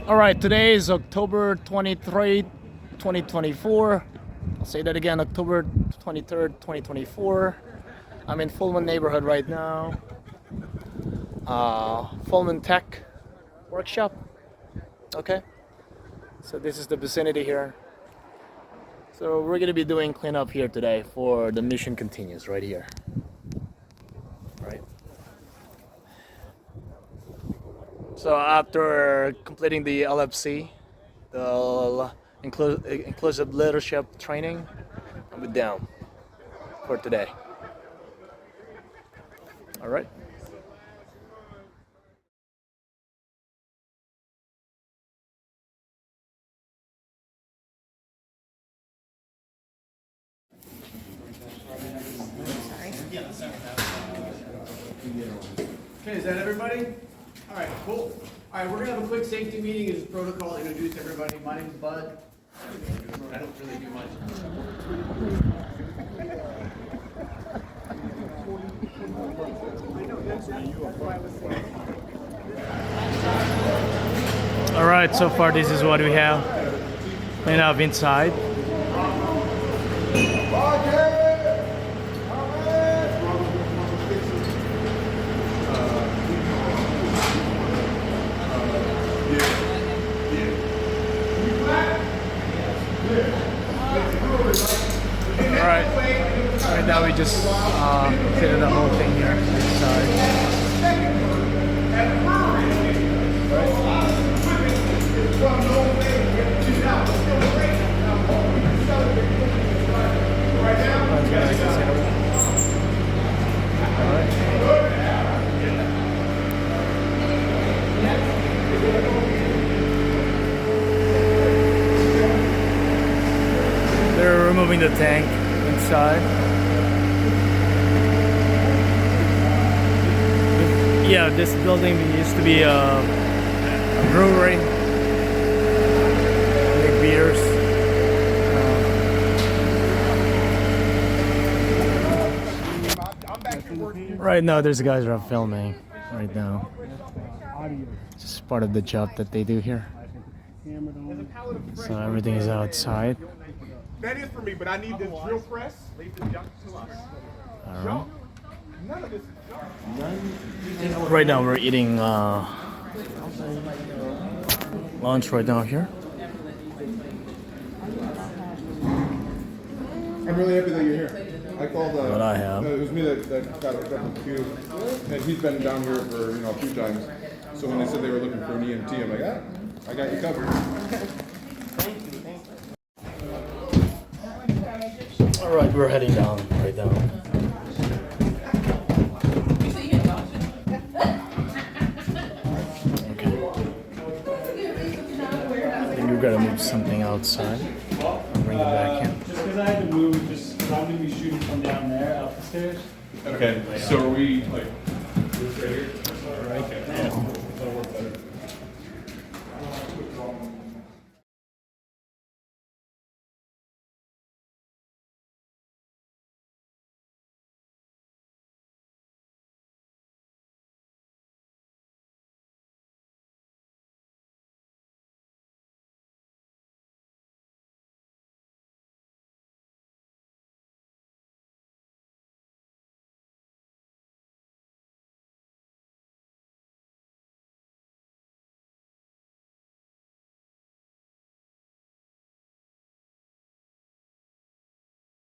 All right, today is October 23rd, 2024. I'll say that again, October 23rd, 2024. I'm in Pullman neighborhood right now. Pullman Tech Workshop. Okay, so this is the vicinity here. So we're gonna be doing cleanup here today for the mission continues right here. Right. So after completing the LFC, the inclusive leadership training, I'm down for today. All right. Okay, is that everybody? All right, cool. All right, we're gonna have a quick safety meeting as protocol, introduce everybody. My name is Bud. I don't really do much. All right, so far this is what we have clean up inside. Right now we just fitted the whole thing here inside. They're removing the tank inside. Yeah, this building used to be a brewery. Make beers. Right now, there's guys who are filming right now. It's just part of the job that they do here. So everything is outside. That is for me, but I need the drill press. Leave the junk to us. All right. None of this is junk. Right now we're eating lunch right now here. I'm really happy that you're here. I called. What I have. It was me that got the queue, and he's been down here for a few times. So when they said they were looking for an EMT, I'm like, ah, I got you covered. All right, we're heading down right now. Okay. I think we're gonna move something outside. I'll bring it back in. Just because I had to move, just because I'm going to be shooting from down there, up the stairs. Okay, so are we like